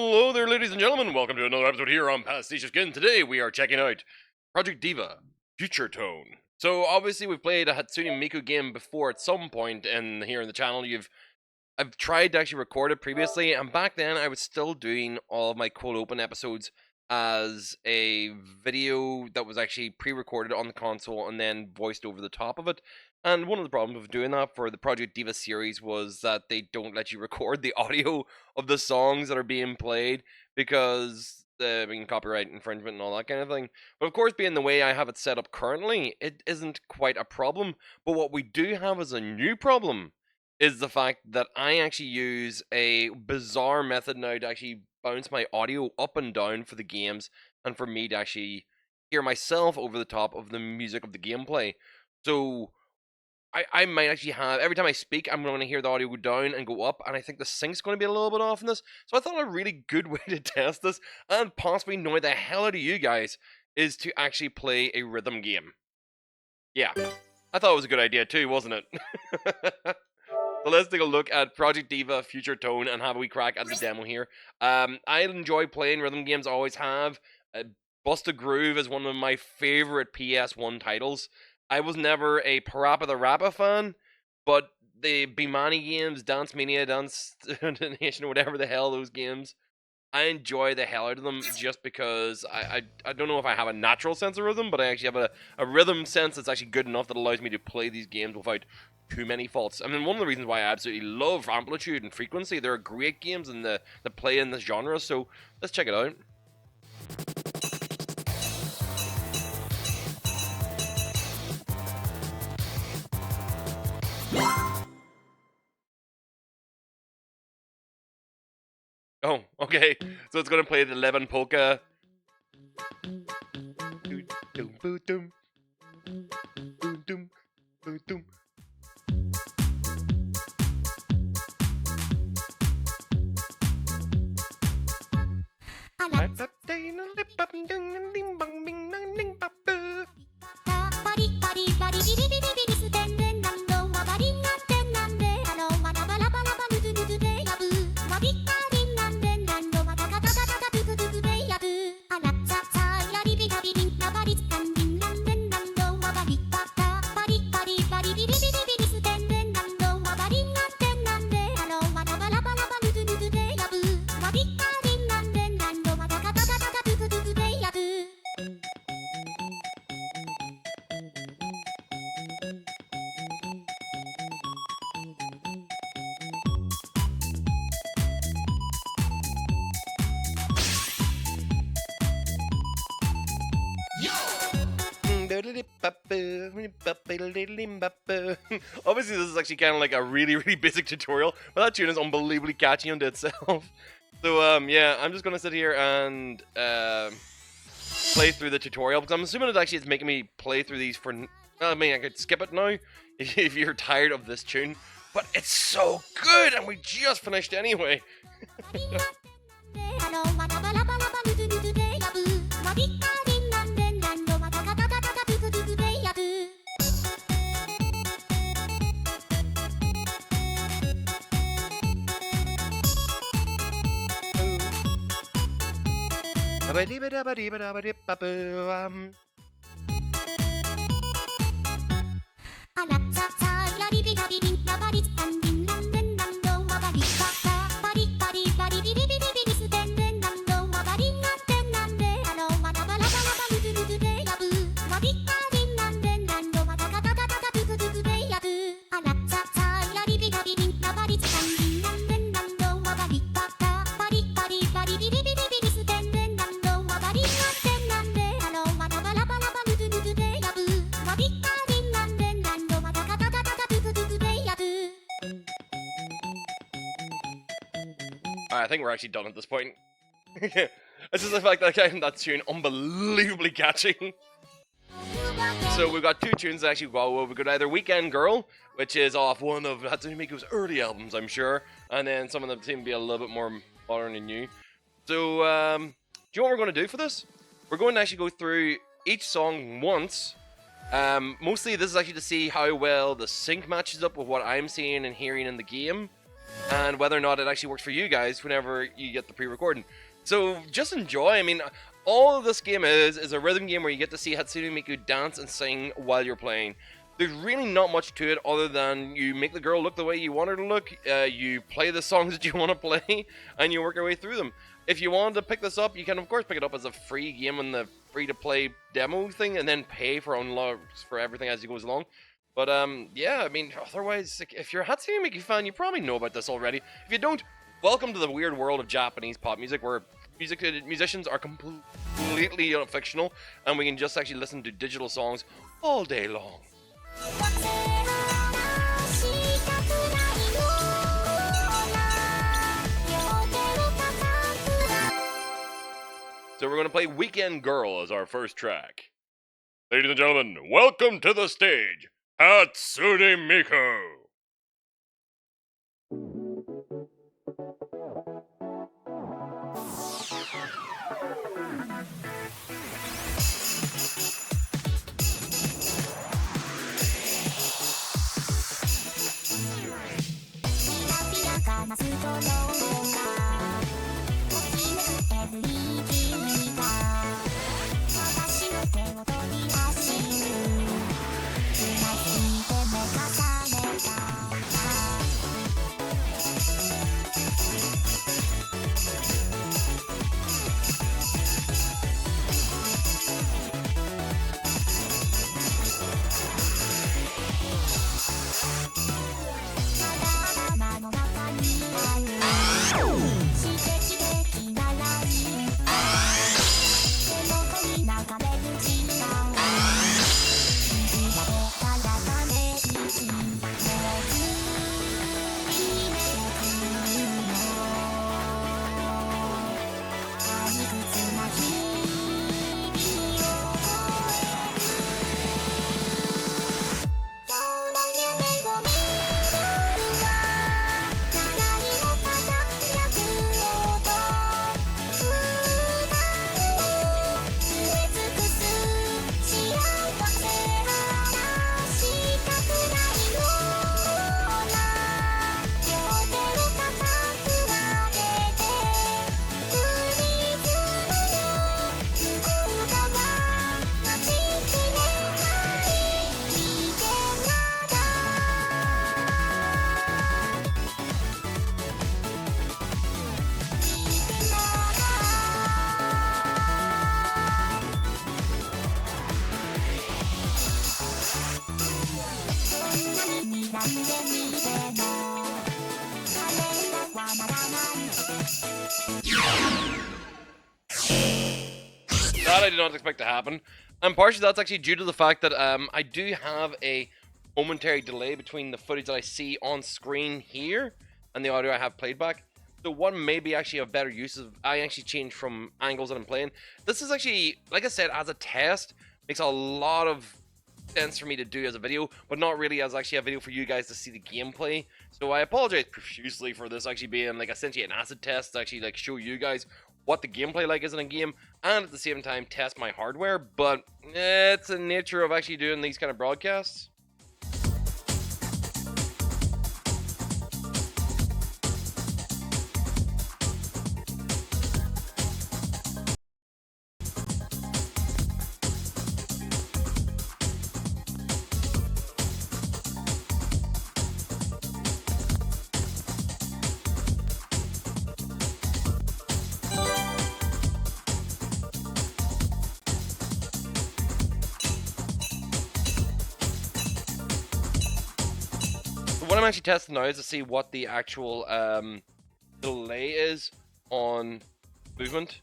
Hello there, ladies and gentlemen. Welcome to another episode here on PasticheofSkin. Today we are checking out Project Diva, FutureTone. So obviously we've played a Hatsune Miku game before at some point here in the channel. I've tried to actually record it previously, and back then I was still doing all of my cold open episodes as a video that was actually pre-recorded on the console and then voiced over the top of it. And one of the problems of doing that for the Project Diva series was that they don't let you record the audio of the songs that are being played because copyright infringement and all that kind of thing. But of course, being the way I have it set up currently, it isn't quite a problem. But what we do have as a new problem is the fact that I actually use a bizarre method now to actually bounce my audio up and down for the games and for me to actually hear myself over the top of the music of the gameplay. So I might actually have, every time I speak, I'm going to hear the audio go down and go up, and I think the sync's going to be a little bit off in this. So I thought a really good way to test this, and possibly annoy the hell out of you guys, is to actually play a rhythm game. Yeah, I thought it was a good idea too, wasn't it? So let's take a look at Project Diva, FutureTone, and have a wee crack at the demo here. I enjoy playing rhythm games, always have. Bust a Groove is one of my favorite PS1 titles. I was never a Parappa the Rappa fan, but the Bimani games, Dance Mania, Dance Nation, whatever the hell those games, I enjoy the hell out of them just because I don't know if I have a natural sense of rhythm, but I actually have a rhythm sense that's actually good enough that allows me to play these games without too many faults. I mean, one of the reasons why I absolutely love Amplitude and Frequency, they're great games and that play in this genre, so let's check it out. Oh, okay. So it's gonna play the 11 polka. Obviously this is actually kind of like a really basic tutorial, but that tune is unbelievably catchy unto itself. So yeah, I'm just gonna sit here and play through the tutorial, because I'm assuming it's making me play through these for, I mean, I could skip it now if you're tired of this tune, but it's so good and we just finished anyway. I think we're actually done at this point. It's just the fact that I found that tune unbelievably catchy. So we've got two tunes that actually go. We've got either Weekend Girl, which is off one of Hatsune Miku's early albums, I'm sure, and then some of them seem to be a little bit more modern and new. So, do you know what we're going to do for this? We're going to actually go through each song once. Mostly this is actually to see how well the sync matches up with what I'm seeing and hearing in the game. and whether or not it actually works for you guys whenever you get the pre-recording. So just enjoy. I mean, all this game is a rhythm game where you get to see Hatsune Miku dance and sing while you're playing. There's really not much to it other than you make the girl look the way you want her to look, you play the songs that you want to play, and you work your way through them. If you wanted to pick this up, you can of course pick it up as a free game in the free-to-play demo thing, and then pay for unlocks for everything as it goes along. But yeah, I mean, otherwise, like, if you're a Hatsune Miku fan, you probably know about this already. If you don't, welcome to the weird world of Japanese pop music, where musicians are completely fictional, and we can just actually listen to digital songs all day long. So we're going to play Weekend Girl as our first track. Ladies and gentlemen, welcome to the stage, Hatsune Miku! That I did not expect to happen. And partially that's actually due to the fact that I do have a momentary delay between the footage that I see on screen here and the audio I have played back. So one may be actually a better use of, I actually changed from angles that I'm playing. This is actually, like I said, as a test, makes a lot of sense for me to do as a video, but not really as actually a video for you guys to see the gameplay. So I apologize profusely for this actually being like essentially an acid test to actually like show you guys what the gameplay like is in a game, and at the same time test my hardware, but it's the nature of actually doing these kind of broadcasts. What I'm actually testing now is to see what the actual delay is on movement.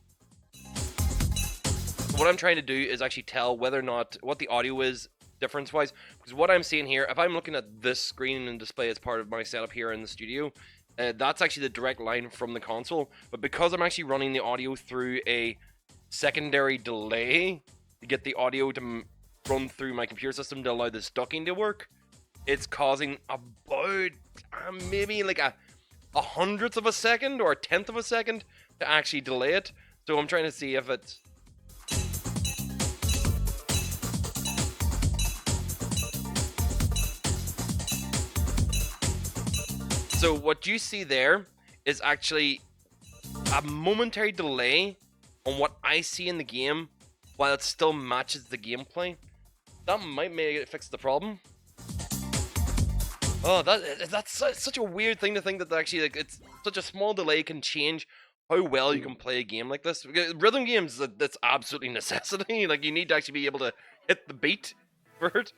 What I'm trying to do is actually tell whether or not what the audio is difference-wise, because what I'm seeing here, if I'm looking at this screen and display as part of my setup here in the studio, that's actually the direct line from the console. But because I'm actually running the audio through a secondary delay to get the audio to run through my computer system to allow this ducking to work, it's causing about maybe like a hundredth of a second or a tenth of a second to actually delay it. So I'm trying to see if it's... So what you see there is actually a momentary delay on what I see in the game while it still matches the gameplay. That might make it fix the problem. Oh, that's such a weird thing to think that actually, like, it's such a small delay can change how well you can play a game like this. Because rhythm games, that's absolutely necessity. Like, you need to actually be able to hit the beat for it.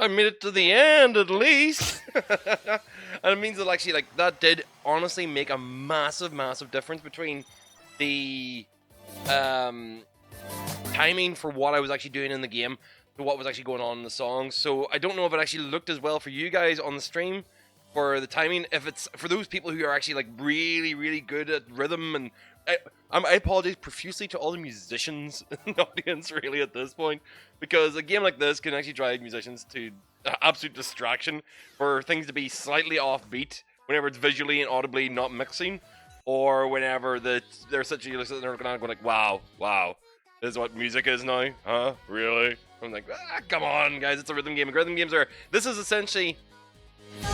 I made it to the end, at least. And it means that actually, like, that did honestly make a massive, massive difference between the timing for what I was actually doing in the game to what was actually going on in the songs. So I don't know if it actually looked as well for you guys on the stream for the timing. If it's for those people who are actually like really, really good at rhythm, and I apologize profusely to all the musicians in the audience, really, at this point, because a game like this can actually drive musicians to absolute distraction for things to be slightly offbeat whenever it's visually and audibly not mixing, or whenever they're such a they're going like, wow, this is what music is now, huh? Really? I'm like, come on, guys, it's a rhythm game. Rhythm games this is essentially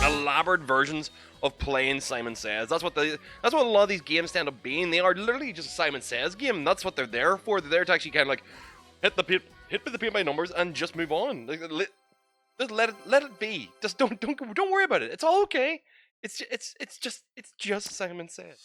elaborate versions of playing Simon Says. That's what a lot of these games stand up being. They are literally just a Simon Says game. That's what they're there for. They're there to actually kind of like hit the paint by numbers and just move on. Like, just let it be. Just don't worry about it. It's all okay. It's just Simon Says.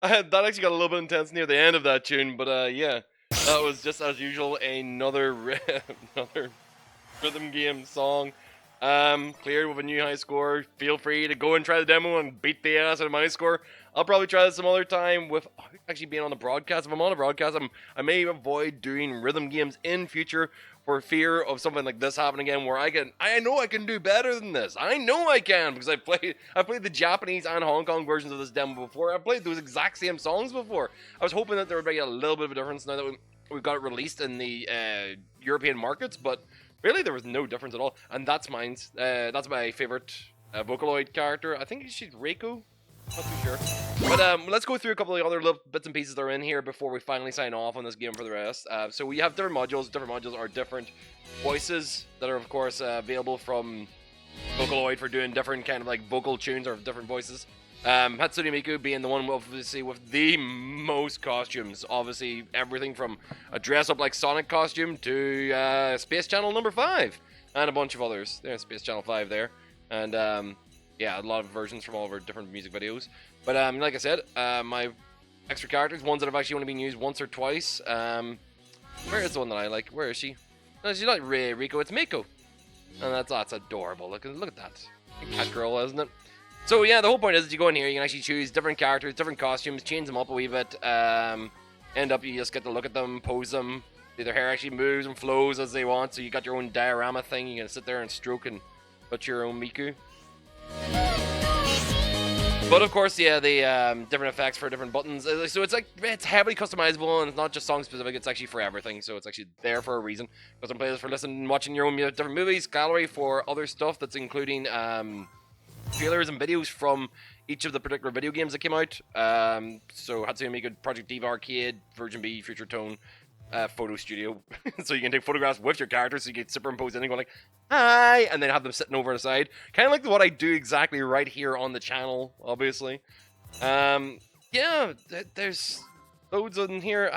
That actually got a little bit intense near the end of that tune, but yeah, that was just as usual another another rhythm game song. Cleared with a new high score. Feel free to go and try the demo and beat the ass out of my score. I'll probably try this some other time with actually being on the broadcast. If I'm on a broadcast, I may avoid doing rhythm games in future for fear of something like this happening again, where I know I can do better than this. I know I can, because I played the Japanese and Hong Kong versions of this demo before. I played those exact same songs before. I was hoping that there would be a little bit of a difference now that we've got it released in the European markets, but really there was no difference at all. And that's mine. That's my favorite vocaloid character. I think she's Reiko. Not too sure. But let's go through a couple of other little bits and pieces that are in here before we finally sign off on this game for the rest. So we have different modules. Different modules are different voices that are, of course, available from Vocaloid for doing different kind of like vocal tunes or different voices. Hatsune Miku being the one obviously with the most costumes. Obviously, everything from a dress-up like Sonic costume to Space Channel number 5 and a bunch of others. There's Space Channel 5 there. And yeah, a lot of versions from all of our different music videos. But like I said, my extra characters, ones that have actually only been used once or twice. Where is the one that I like? Where is she? No, she's not Rico, it's Miku. And that's adorable. Look at that. Cat girl, isn't it? So yeah, the whole point is that you go in here, you can actually choose different characters, different costumes, change them up a wee bit. End up, you just get to look at them, pose them. Their hair actually moves and flows as they want, so you got your own diorama thing. You can sit there and stroke and put your own Miku. But of course, yeah, the different effects for different buttons. So it's heavily customizable, and it's not just song specific. It's actually for everything. So it's actually there for a reason. Custom playlists for listening and watching your own different movies. Gallery for other stuff that's including trailers and videos from each of the particular video games that came out. So Hatsune Miku, Project Diva Arcade, Virgin B, FutureTone, photo studio. So you can take photographs with your characters, so you can superimpose anything, go like, hi, and then have them sitting over on the side. Kind of like what I do exactly right here on the channel, obviously. Yeah, there's loads in here.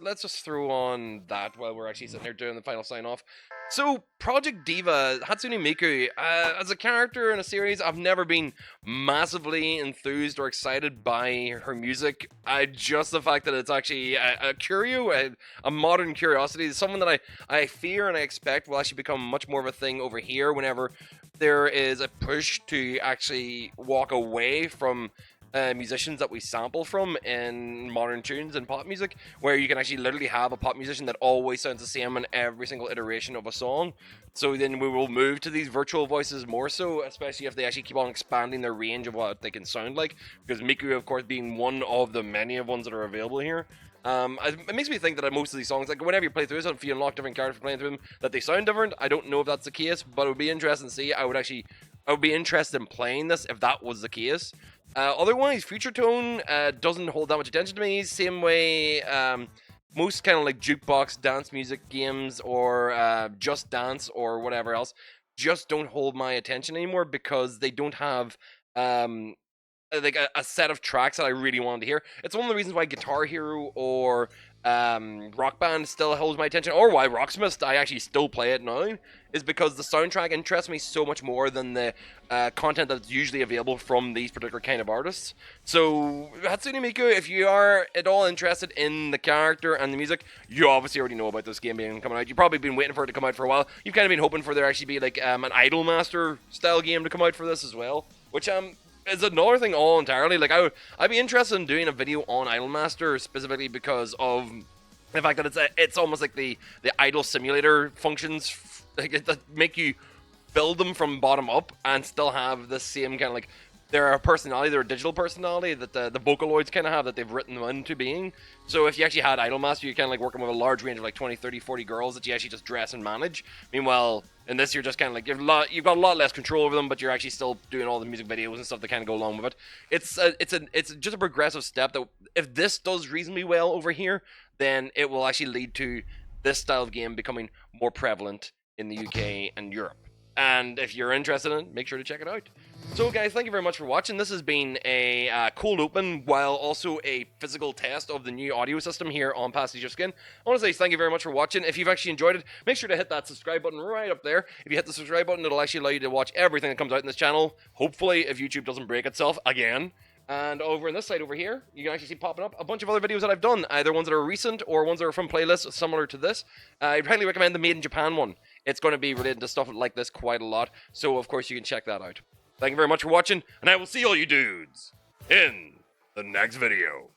Let's just throw on that while we're actually sitting here doing the final sign-off. So, Project Diva, Hatsune Miku, as a character in a series, I've never been massively enthused or excited by her music. Just the fact that it's actually a curio, a modern curiosity, something that I fear and I expect will actually become much more of a thing over here whenever there is a push to actually walk away from musicians that we sample from in modern tunes and pop music, where you can actually literally have a pop musician that always sounds the same in every single iteration of a song. So then we will move to these virtual voices more so, especially if they actually keep on expanding their range of what they can sound like, because Miku, of course, being one of the many ones that are available here. It makes me think that most of these songs, like whenever you play through this, if you unlock different characters for playing through them, that they sound different. I don't know if that's the case, but it would be interesting to see. I would be interested in playing this if that was the case. Otherwise, FutureTone doesn't hold that much attention to me. Same way most kind of like jukebox dance music games or Just Dance or whatever else just don't hold my attention anymore, because they don't have like a set of tracks that I really wanted to hear. It's one of the reasons why Guitar Hero or Rock Band still holds my attention, or why Rocksmith, I actually still play it now, is because the soundtrack interests me so much more than the content that's usually available from these particular kind of artists. So Hatsune Miku, if you are at all interested in the character and the music, you obviously already know about this game being coming out. You've probably been waiting for it to come out for a while. You've kind of been hoping for there actually be like an Idolmaster style game to come out for this as well, which is another thing all entirely. Like I'd be interested in doing a video on Idolmaster specifically because of the fact that it's almost like the idol simulator functions, like, that make you build them from bottom up and still have the same kind of like they're a personality, they're a digital personality that the Vocaloids kind of have, that they've written them into being. So if you actually had Idolmaster, you're kind of like working with a large range of like 20, 30, 40 girls that you actually just dress and manage. Meanwhile, in this, you're just kind of like, you've got a lot less control over them, but you're actually still doing all the music videos and stuff that kind of go along with it. It's just a progressive step that if this does reasonably well over here, then it will actually lead to this style of game becoming more prevalent in the UK and Europe. And if you're interested in it, make sure to check it out. So guys, thank you very much for watching. This has been a cold open while also a physical test of the new audio system here on PasticheofSkin. I want to say thank you very much for watching. If you've actually enjoyed it, make sure to hit that subscribe button right up there. If you hit the subscribe button, it'll actually allow you to watch everything that comes out in this channel. Hopefully, if YouTube doesn't break itself again. And over on this side over here, you can actually see popping up a bunch of other videos that I've done, either ones that are recent or ones that are from playlists similar to this. I'd highly recommend the Made in Japan one. It's going to be related to stuff like this quite a lot, so of course you can check that out. Thank you very much for watching, and I will see all you dudes in the next video.